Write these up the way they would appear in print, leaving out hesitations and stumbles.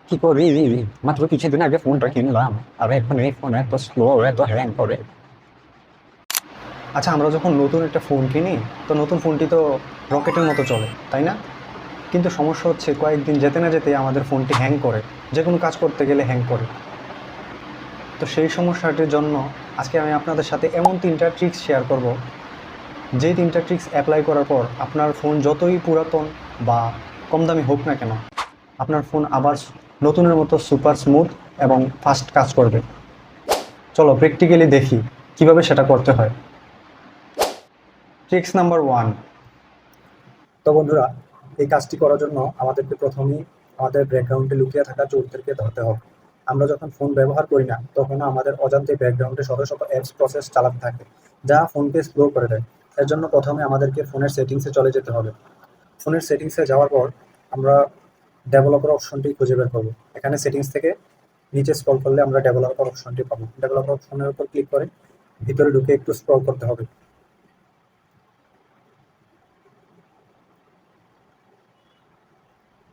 কি করি মাত্র কিছুদিন আগে ফোনটা কিনলাম আর এখন এই ফোন এত স্লো এত হ্যাং করে। আচ্ছা, আমরা যখন নতুন একটা ফোন কিনি তো নতুন ফোনটি তো রকেটের মতো চলে, তাই না? কিন্তু সমস্যা হচ্ছে কয়েকদিন যেতে না যেতে আমাদের ফোনটি হ্যাং করে, যে কোনো কাজ করতে গেলে হ্যাং করে। তো সেই সমস্যাটির জন্য আজকে আমি আপনাদের সাথে এমন 3টা ট্রিক্স শেয়ার করব, যেই 3টা ট্রিক্স অ্যাপ্লাই করার পর আপনার ফোন যতই পুরাতন বা কম দামি হোক না কেন, আপনার ফোন আবার নতুনের মতো সুপার স্মুথ এবং ফাস্ট কাজ করবে। চলো প্র্যাকটিক্যালি দেখি কিভাবে সেটা করতে হয়। Tricks number 1। তো বন্ধুরা, এই কাজটি করার জন্য আমাদেরকে প্রথমেই আমাদের ব্যাকগ্রাউন্ডে লুকিয়ে থাকা চোরদেরকে ধরতে হবে। আমরা যখন ফোন ব্যবহার করি না তখন আমাদের অজান্তে ব্যাকগ্রাউন্ডে শত শত অ্যাপস প্রসেস চালাতে থাকে, যা ফোনকে স্লো করে দেয়। এর জন্য প্রথমে আমাদেরকে ফোনের সেটিংসে চলে যেতে হবে। ফোনের সেটিংসে যাওয়ার পর আমরা ডেভেলপার অপশনটি খুঁজে বের করবো। এখানে সেটিংস থেকে নিচে স্ক্রল করলে আমরা ডেভেলপার অপশনটি পাবো। ডেভেলপার অপশনের উপর ক্লিক করে ভিতরে ঢুকে একটু স্ক্রল করতে হবে।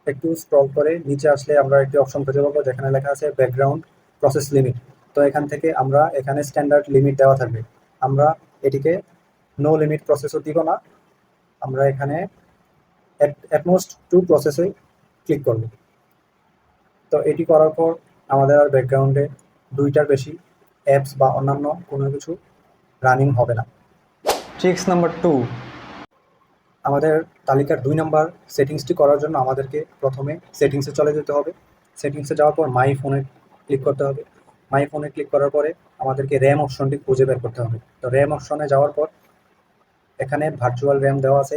একটু স্ক্রল করে নিচে আসলে আমরা একটি অপশন খুঁজে পাবো যেখানে লেখা আছে ব্যাকগ্রাউন্ড প্রসেস লিমিট। তো এখান থেকে আমরা এখানে স্ট্যান্ডার্ড লিমিট দেওয়া থাকবে, আমরা এটিকে নো লিমিট প্রসেসও দিব না, আমরা এখানে অ্যাটমোস্ট 2 প্রসেসে ক্লিক করব। তো এটি করার পর আমাদের আর ব্যাকগ্রাউন্ডে 2টার বেশি অ্যাপস বা অন্যান্য কোনো কিছু রানিং হবে না। Tricks number 2। আমাদের তালিকার 2 নাম্বার সেটিংসটি করার জন্য আমাদেরকে প্রথমে সেটিংসে চলে যেতে হবে। সেটিংসে যাওয়ার পর মাই ফোনে ক্লিক করতে হবে। মাই ফোনে ক্লিক করার পরে আমাদেরকে র্যাম অপশনটি খুঁজে বের করতে হবে। তো র্যাম অপশনে যাওয়ার পর এখানে ভার্চুয়াল র্যাম দেওয়া আছে,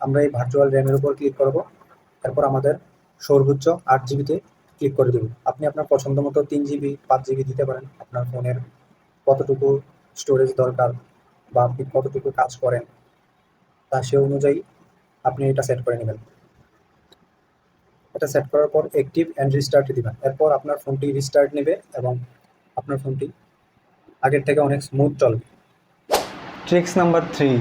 আমরা এই ভার্চুয়াল র্যামের উপর ক্লিক করব। এরপর আমাদের সর্বোচ্চ 8 জিবিতে ক্লিক করে দেব। আপনি আপনার পছন্দ মতো 3 জিবি 5 জিবি দিতে পারেন, আপনার ফোনের কতটুকু স্টোরেজ দরকার বা আপনি কতটুকু কাজ করেন তা সে অনুযায়ী আপনি এটা সেট করে নেবেন। এটা সেট করার পর অ্যাক্টিভ অ্যান্ড রিস্টার্ট দিবেন। এরপর আপনার ফোনটি রিস্টার্ট নেবে এবং আপনার ফোনটি আগের থেকে অনেক স্মুথ চলবে। Tricks number 3।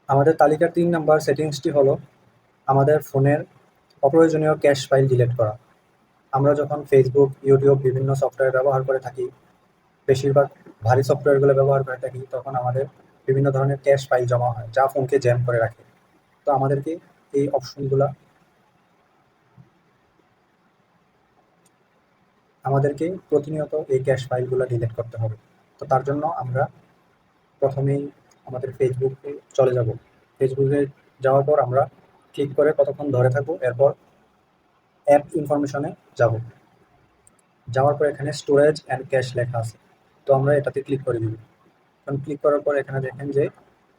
আমাদের তালিকার 3 নাম্বার সেটিংসটি হলো আমাদের ফোনের অপ্রয়োজনীয় ক্যাশ ফাইল ডিলিট করা। আমরা যখন ফেসবুক, ইউটিউব বিভিন্ন সফটওয়্যার ব্যবহার করে থাকি, বেশিরভাগ ভারী সফটওয়্যারগুলো ব্যবহার করে থাকি, তখন আমাদের বিভিন্ন ধরনের ক্যাশ ফাইল জমা হয় যা ফোনকে জ্যাম করে রাখে। তো আমাদেরকে এই অপশনগুলা আমাদেরকে প্রতিনিয়ত এই ক্যাশ ফাইলগুলো ডিলিট করতে হবে। তো তার জন্য আমরা প্রথমেই আমাদের ফেসবুকে চলে যাব। ফেসবুকে যাওয়ার পর আমরা ক্লিক করে কতক্ষণ ধরে থাকবো, এরপর অ্যাপ ইনফরমেশনে যাব। যাওয়ার পর এখানে স্টোরেজ অ্যান্ড ক্যাশ লেখা আছে, তো আমরা এটাতে ক্লিক করে দিব। কারণ ক্লিক করার পর এখানে দেখেন যে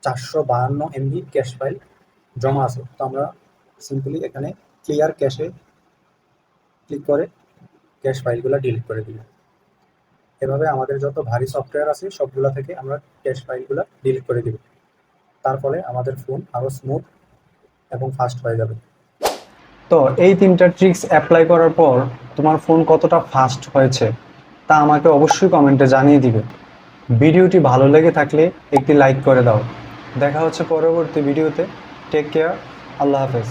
452 MB ক্যাশ ফাইল জমা আছে। তো আমরা সিম্পলি এখানে ক্লিয়ার ক্যাশে ক্লিক করে ক্যাশ ফাইলগুলো ডিলিট করে দিব। এভাবে আমাদের যত ভারী সফটওয়্যার আছে সবগুলা থেকে আমরা ক্যাশ ফাইলগুলো ডিলিট করে দিব। তার ফলে আমাদের ফোন আরও স্মুথ এবং ফাস্ট হয়ে যাবে। তো এই 3টা ট্রিক্স অ্যাপ্লাই করার পর তোমার ফোন কতটা ফাস্ট হয়েছে তা আমাকে অবশ্যই কমেন্টে জানিয়ে দিবে। ভিডিওটি ভালো লেগে থাকলে একটি লাইক করে দাও। দেখা হচ্ছে পরবর্তী ভিডিওতে। Take care. আল্লাহ হাফেজ।